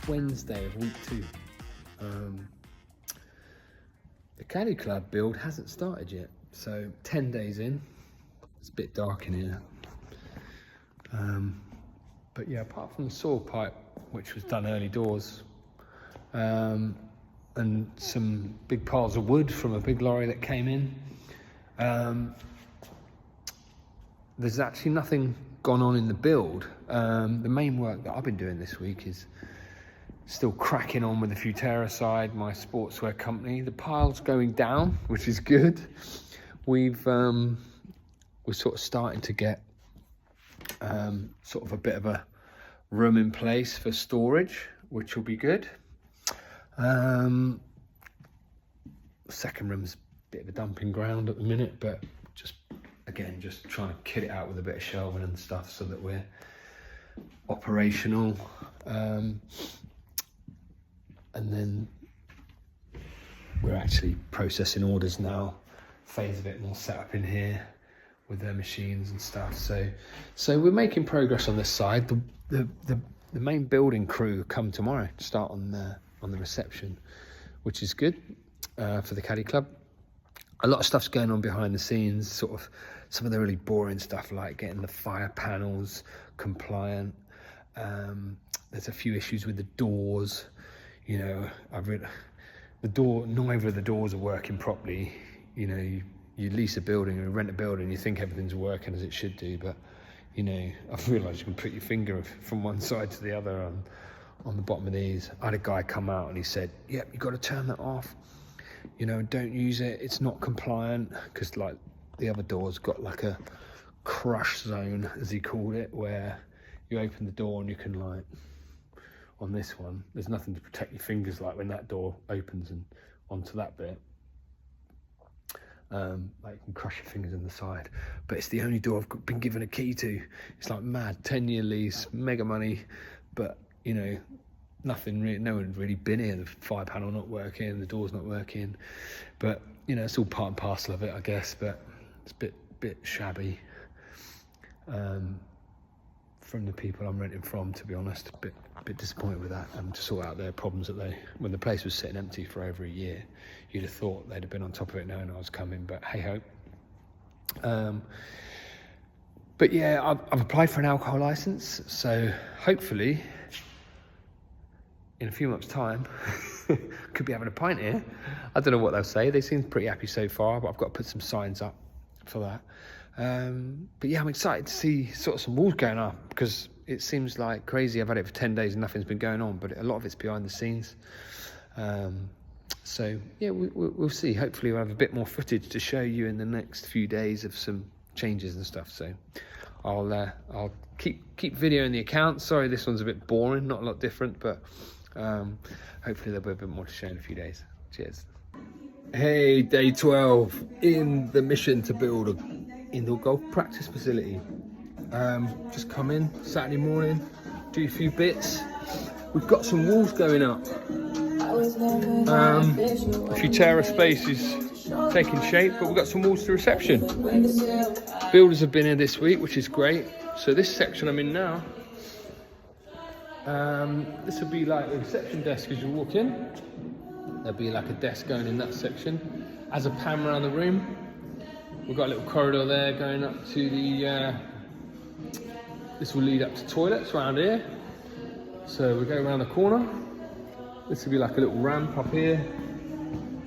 Wednesday of week 2. The Caddy Club build hasn't started yet, so 10 days in. It's a bit dark in here. But yeah, apart from the saw pipe, which was done early doors, and some big piles of wood from a big lorry that came in, there's actually nothing gone on in the build. The main work that I've been doing this week is still cracking on with the Futera side, my sportswear company. The pile's going down, which is good. We're sort of starting to get sort of a bit of a room in place for storage, which will be good. Second room's a bit of a dumping ground at the minute, but just trying to kit it out with a bit of shelving and stuff so that we're operational. And then we're actually processing orders now. Faye's a bit more set up in here with their machines and stuff. So we're making progress on this side. The main building crew come tomorrow to start on the reception, which is good for the Caddy Club. A lot of stuff's going on behind the scenes, sort of some of the really boring stuff like getting the fire panels compliant. There's a few issues with the doors. You know, neither of the doors are working properly. You know, you lease a building or rent a building, you think everything's working as it should do, but you know, I've realised you can put your finger from one side to the other on the bottom of these. I had a guy come out and he said, "Yep, you got to turn that off. You know, don't use it. It's not compliant," because like the other door's got like a crush zone, as he called it, where you open the door and you can like. On this one, there's nothing to protect your fingers like when that door opens and onto that bit. Like you can crush your fingers in the side. But it's the only door I've been given a key to. It's like mad, 10-year lease, mega money, but you know, nothing really, no one's really been here. The fire panel not working, the door's not working. But you know, it's all part and parcel of it, I guess, but it's a bit shabby. From the people I'm renting from, to be honest, a bit disappointed with that, and to sort out their problems that when the place was sitting empty for over a year, you'd have thought they'd have been on top of it knowing I was coming, but hey ho. But yeah, I've applied for an alcohol license, so hopefully in a few months' time, could be having a pint here. I don't know what they'll say. They seem pretty happy so far, but I've got to put some signs up for that. But yeah, I'm excited to see sort of some walls going up, because it seems like crazy. I've had it for 10 days and nothing's been going on, but a lot of it's behind the scenes. So yeah, we'll see. Hopefully we'll have a bit more footage to show you in the next few days of some changes and stuff. So I'll keep videoing the account. Sorry, this one's a bit boring, not a lot different, but hopefully there'll be a bit more to show in a few days. Cheers. Hey, day 12 in the mission to build a indoor golf practice facility. Just come in Saturday morning, do a few bits. We've got some walls going up. Futera space is taking shape, but we've got some walls to reception. Builders have been here this week, which is great. So this section I'm in now, this will be like the reception desk as you walk in. There'll be like a desk going in that section. As a pan around the room, we've got a little corridor there going up to the, this will lead up to toilets around here. So we go around the corner. This will be like a little ramp up here,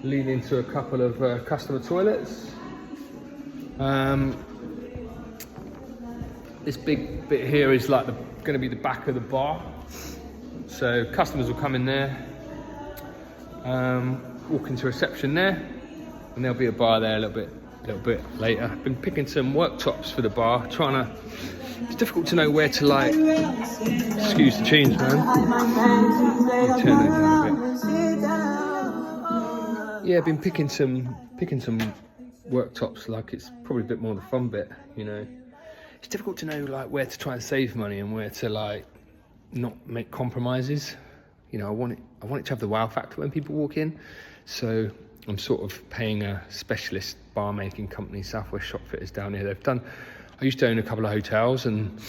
leading to a couple of customer toilets. This big bit here is like going to be the back of the bar. So customers will come in there, walk into reception there, and there'll be a bar there a little bit later. I've been picking some worktops for the bar, it's difficult to know where to like, excuse the tunes, man. Turn that down a bit. Yeah, I've been picking some worktops, like it's probably a bit more the fun bit, you know. It's difficult to know like where to try and save money and where to like not make compromises. You know, I want it to have the wow factor when people walk in. So I'm sort of paying a specialist bar making company, Southwest Shop Fitters down here. I used to own a couple of hotels and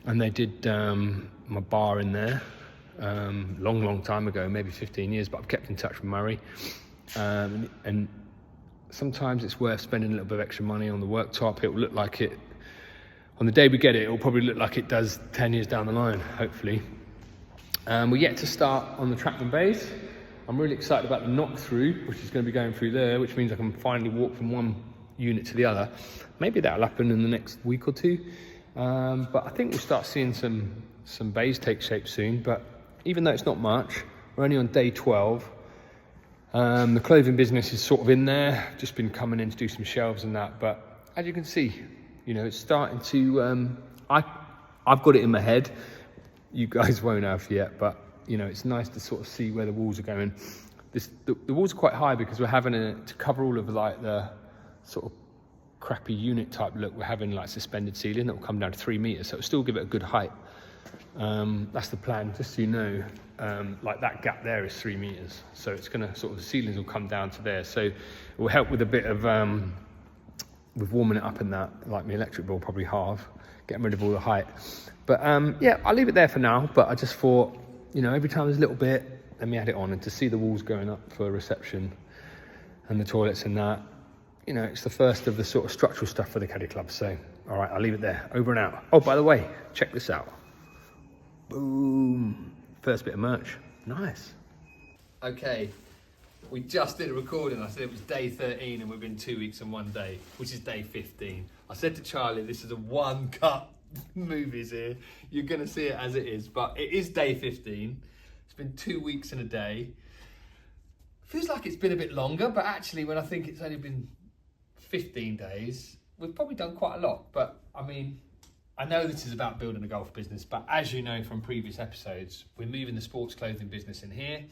they did my bar in there. long time ago, maybe 15 years, but I've kept in touch with Murray. And sometimes it's worth spending a little bit of extra money on the worktop. It'll look like it, on the day we get it, it'll probably look like it does 10 years down the line, hopefully. We're yet to start on the Trackman bays. I'm really excited about the knock-through, which is going to be going through there, which means I can finally walk from one unit to the other. Maybe that'll happen in the next week or two. But I think we'll start seeing some bays take shape soon. But even though it's not much, we're only on day 12. The clothing business is sort of in there, just been coming in to do some shelves and that. But as you can see, you know, it's starting to, I've got it in my head. You guys won't have yet, but you know, it's nice to sort of see where the walls are going. The walls are quite high because we're having to cover all of like the sort of crappy unit type look. We're having like suspended ceiling that will come down to 3 meters, so it'll still give it a good height. That's the plan, just so you know. Like that gap there is 3 meters, so it's gonna sort of, the ceilings will come down to there, so it will help with a bit of with warming it up and that. Like my electric bill probably halve, getting rid of all the height. But yeah, I'll leave it there for now. But I just thought, you know, every time there's a little bit, let me add it on. And to see the walls going up for reception and the toilets and that, you know, it's the first of the sort of structural stuff for the Caddy Club. So, all right, I'll leave it there. Over and out. Oh, by the way, check this out. Boom. First bit of merch. Nice. Okay, we just did a recording. I said it was day 13 and we've been 2 weeks and 1 day, which is day 15. I said to Charlie, this is a one cut movies here. You're gonna see it as it is, but it is day 15. It's been 2 weeks and a day. Feels like it's been a bit longer, but actually when I think it's only been 15 days, we've probably done quite a lot. But I mean, I know this is about building a golf business, but as you know from previous episodes, we're moving the sports clothing business in here.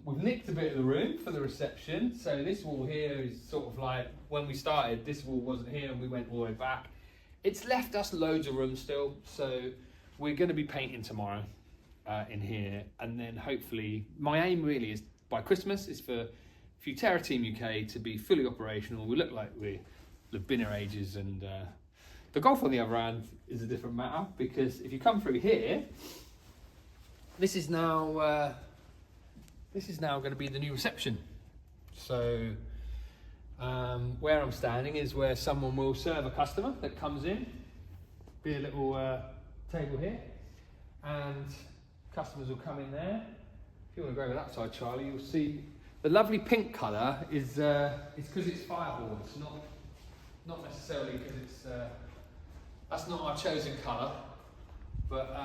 We've nicked a bit of the room for the reception. So this wall here is sort of like, when we started, this wall wasn't here and we went all the way back. It's left us loads of room still, so we're going to be painting tomorrow in here, and then hopefully, my aim really is by Christmas is for Futera Team UK to be fully operational. We look like we're the beginner ages, and the golf on the other hand is a different matter, because if you come through here, this is now going to be the new reception. So where I'm standing is where someone will serve a customer that comes in. Be a little table here, and customers will come in there. If you want to go over that side, Charlie, you'll see the lovely pink colour is because it's Fireball. It's not necessarily because it's that's not our chosen colour. But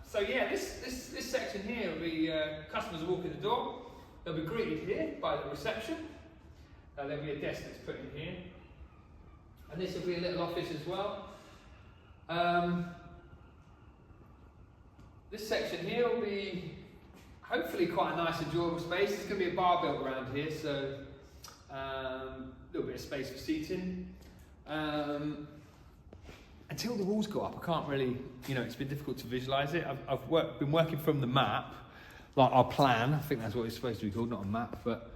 so yeah, this section here will be customers will walk in the door. They'll be greeted here by the reception. There'll be a desk that's put in here, and this will be a little office as well. This section here will be hopefully quite a nice, enjoyable space. There's going to be a bar built around here, so a little bit of space for seating. Until the walls go up, I can't really, you know, it's been difficult to visualise it. I've been working from the map, like our plan. I think that's what it's supposed to be called, not a map, but.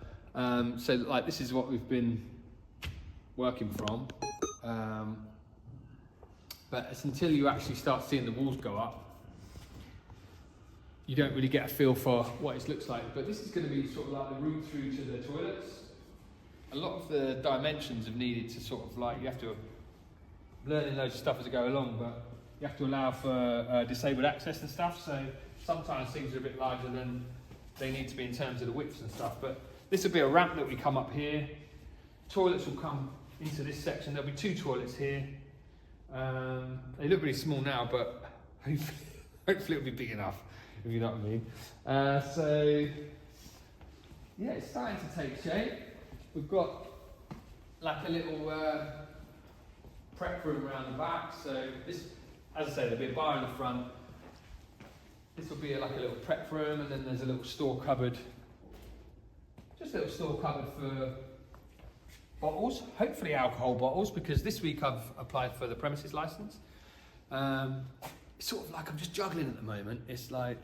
So like this is what we've been working from, but it's until you actually start seeing the walls go up, you don't really get a feel for what it looks like. But this is going to be sort of like the route through to the toilets. A lot of the dimensions have needed to sort of like, you have to learning loads of stuff as I go along, but you have to allow for disabled access and stuff, so sometimes things are a bit larger than they need to be in terms of the widths and stuff. But this will be a ramp that we come up here. Toilets will come into this section. There'll be 2 toilets here. They look really small now, but hopefully it'll be big enough, if you know what I mean. So, yeah, it's starting to take shape. We've got like a little prep room around the back. So this, as I say, there'll be a bar in the front. This will be like a little prep room, and then there's a little store cupboard. Just a little store cupboard for bottles, hopefully alcohol bottles, because this week I've applied for the premises license. It's sort of like I'm just juggling at the moment. It's like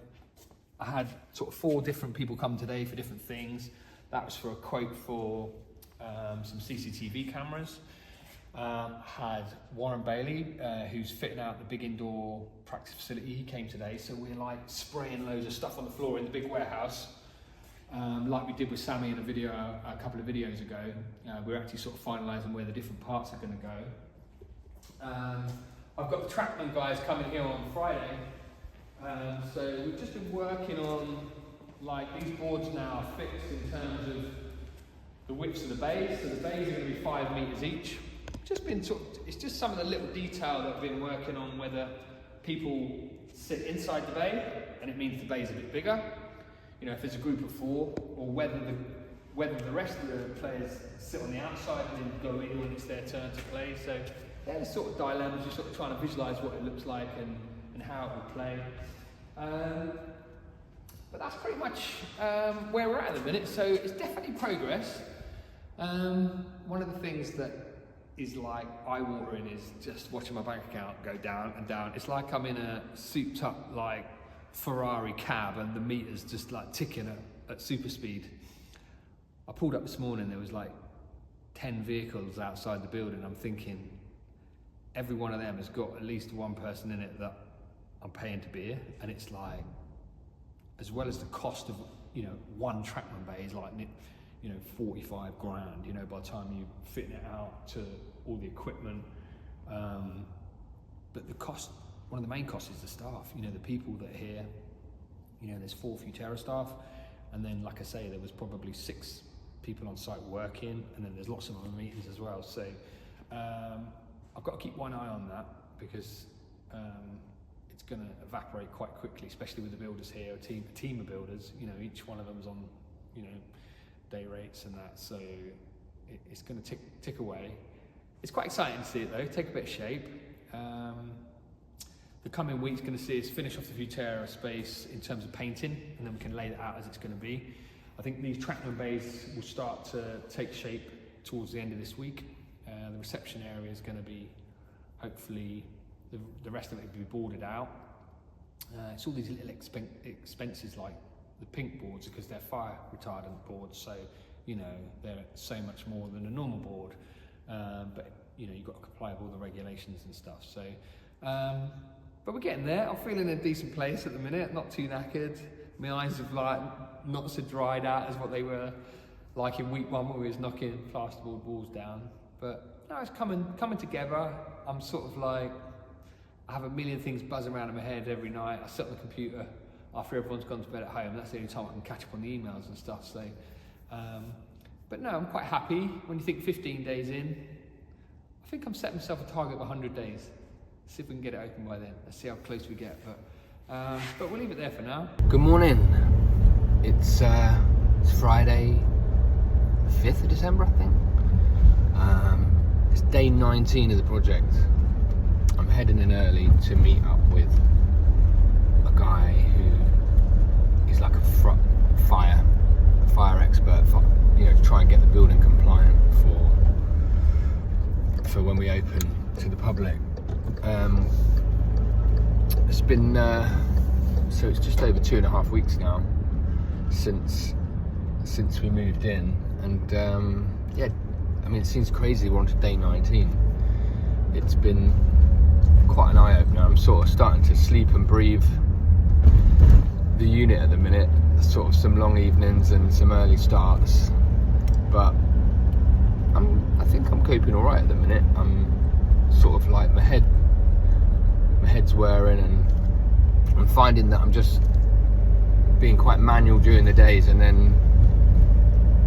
I had sort of 4 different people come today for different things. That was for a quote for some CCTV cameras. had Warren Bailey, who's fitting out the big indoor practice facility. He came today, so we're like spraying loads of stuff on the floor in the big warehouse, like we did with Sammy in a video a couple of videos ago. We're actually sort of finalising where the different parts are going to go. I've got the Trackman guys coming here on Friday, so we've just been working on like these boards now are fixed in terms of the widths of the bays. So the bays are going to be 5 metres each. It's just some of the little detail that I've been working on, whether people sit inside the bay and it means the bay is a bit bigger, you know, if there's a group of 4, or whether the rest of the players sit on the outside and then go in when it's their turn to play. So they're the sort of dilemmas. You're sort of trying to visualise what it looks like and how it will play. But that's pretty much where we're at the minute. So it's definitely progress. One of the things that is like eye-watering is just watching my bank account go down and down. It's like I'm in a souped up like Ferrari cab and the meter's just like ticking at super speed. I pulled up this morning, there was like 10 vehicles outside the building. I'm thinking every one of them has got at least one person in it that I'm paying to be here, and it's like, as well as the cost of, you know, one Trackman bay is like, you know, 45 grand, you know, by the time you fitting it out to all the equipment. But the cost, one of the main costs is the staff, you know, the people that are here. You know, there's 4 Futera staff, and then, like I say, there was probably 6 people on site working, and then there's lots of other meetings as well. So I've got to keep one eye on that, because it's going to evaporate quite quickly, especially with the builders here, a team of builders. You know, each one of them's on, you know, day rates and that, so it's going to tick away. It's quite exciting to see it though, take a bit of shape. The coming week's going to see us finish off the Futera space in terms of painting, and then we can lay that out as it's going to be. I think these Trackman bays will start to take shape towards the end of this week. The reception area is going to be, hopefully, the rest of it will be boarded out. It's all these little expenses like the pink boards, because they're fire retardant boards, so you know they're so much more than a normal board, but you know you've got to comply with all the regulations and stuff. So but we're getting there. I'm feeling in a decent place at the minute, not too knackered. My eyes have like not so dried out as what they were like in week 1 when we was knocking plasterboard walls down, but no, it's coming together. I'm sort of like, I have a million things buzzing around in my head every night. I sit on the computer after everyone's gone to bed at home. That's the only time I can catch up on the emails and stuff. So, but no, I'm quite happy. When you think 15 days in, I think I'm setting myself a target of 100 days. See if we can get it open by then. Let's see how close we get. But we'll leave it there for now. Good morning. It's Friday, 5th of December, I think. It's day 19 of the project. I'm heading in early to meet up with a guy who is like a fire expert, you know, to try and get the building compliant for when we open to the public. It's been so it's just over 2.5 weeks now since we moved in, and yeah, I mean, it seems crazy we're on to day 19. It's been quite an eye-opener. I'm sort of starting to sleep and breathe the unit at the minute, sort of some long evenings and some early starts, but I think I'm coping all right at the minute. I'm sort of like my head's whirring, and I'm finding that I'm just being quite manual during the days, and then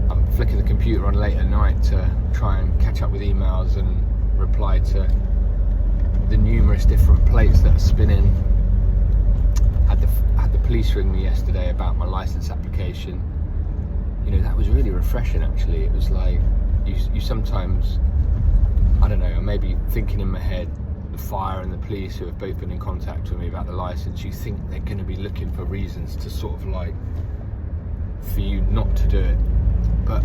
I'm flicking the computer on late at night to try and catch up with emails and reply to the numerous different plates that are spinning. Had the police ring me yesterday about my license application. You know, that was really refreshing actually. It was like, you sometimes, I don't know, I may be thinking in my head, the fire and the police who have both been in contact with me about the license, you think they're going to be looking for reasons to sort of like, for you not to do it. But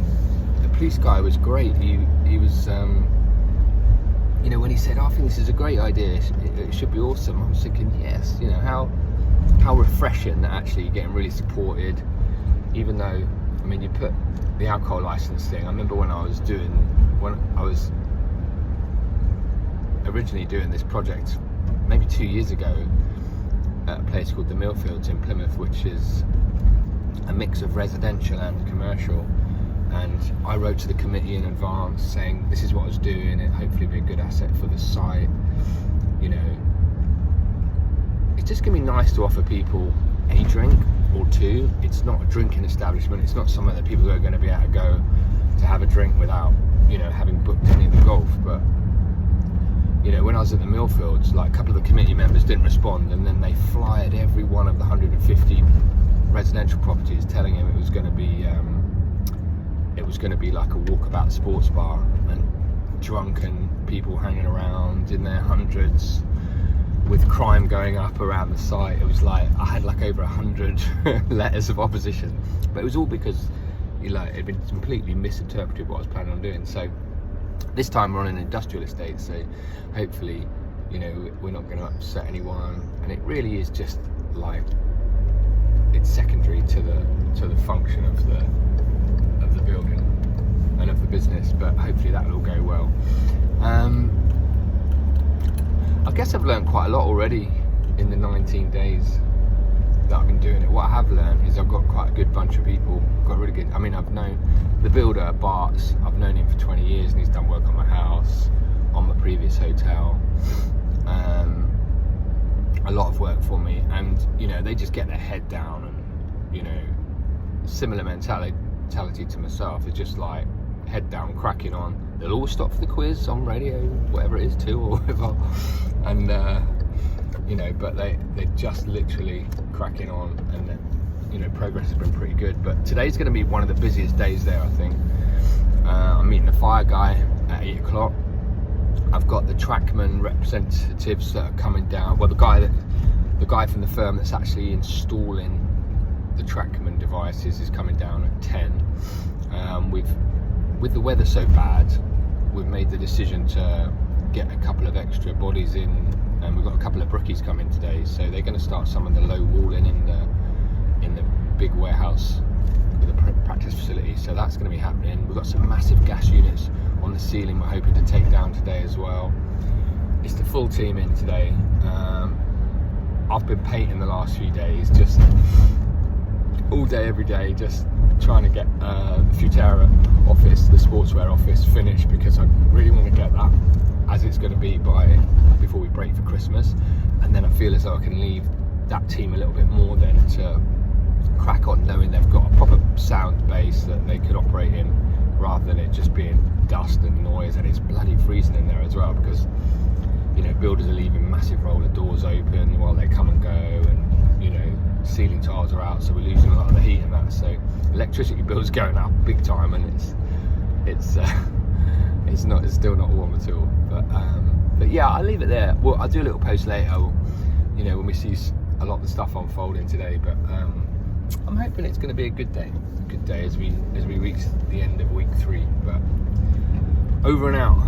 the police guy was great. He was, you know, when he said, oh, I think this is a great idea, it should be awesome, I was thinking, yes, you know, how refreshing that actually you're getting really supported, even though, I mean, you put the alcohol license thing, I remember when I was originally doing this project maybe 2 years ago at a place called the Millfields in Plymouth, which is a mix of residential and commercial. And I wrote to the committee in advance saying this is what I was doing, it hopefully be a good asset for the site. You know, it's just gonna be nice to offer people a drink or two. It's not a drinking establishment, it's not somewhere that people are going to be able to go to have a drink without, you know, having booked any of the golf. But you know, when I was at the Millfields, like a couple of the committee members didn't respond, and then they flyered every one of the 150 residential properties telling him it was going to be like a walkabout sports bar, and drunken people hanging around in their hundreds with crime going up around the site. It was like I had like over 100 letters of opposition, but it was all because it had been completely misinterpreted what I was planning on doing. So this time we're on an industrial estate, so hopefully, you know, we're not going to upset anyone, and it really is just like it's secondary to the function of the building and of the business, but hopefully that'll all go well. I guess I've learned quite a lot already in the 19 days that I've been doing it. What I have learned is I've got quite a good bunch of people, got really good, I mean, I've known the builder, Bart's, I've known him for 20 years and he's done work on my house, on my previous hotel, a lot of work for me, and you know, they just get their head down, and you know, similar mentality to myself. It's just like head down, cracking on. They'll always stop for the quiz on radio, whatever it is, 2 or whatever, and you know, but they're just literally cracking on, and you know, progress has been pretty good. But today's going to be one of the busiest days there, I think. I'm meeting the fire guy at 8 o'clock. I've got the Trackman representatives that are coming down. Well, the guy from the firm that's actually installing the Trackman devices is coming down at 10. With the weather so bad, we've made the decision to get a couple of extra bodies in, and we've got a couple of brookies coming today, so they're going to start some of the low walling in the big warehouse with the practice facility. So that's going to be happening. We've got some massive gas units on the ceiling we're hoping to take down today as well. It's the full team in today. I've been painting the last few days, just all day, every day, just trying to get the Futera office, the sportswear office, finished, because I really want to get that as it's going to be before we break for Christmas. And then I feel as though I can leave that team a little bit more then to crack on, knowing they've got a proper sound base that they could operate in, rather than it just being dust and noise. And it's bloody freezing in there as well, because you know, builders are leaving massive roller doors open while they come and go, and you know, ceiling tiles are out, so we're losing a lot of the heat and that. So electricity bills going up big time, and it's still not warm at all. But yeah, I'll leave it there. Well, I'll do a little post later, you know, when we see a lot of the stuff unfolding today. But I'm hoping it's going to be a good day as we reach the end of week 3. But over and out.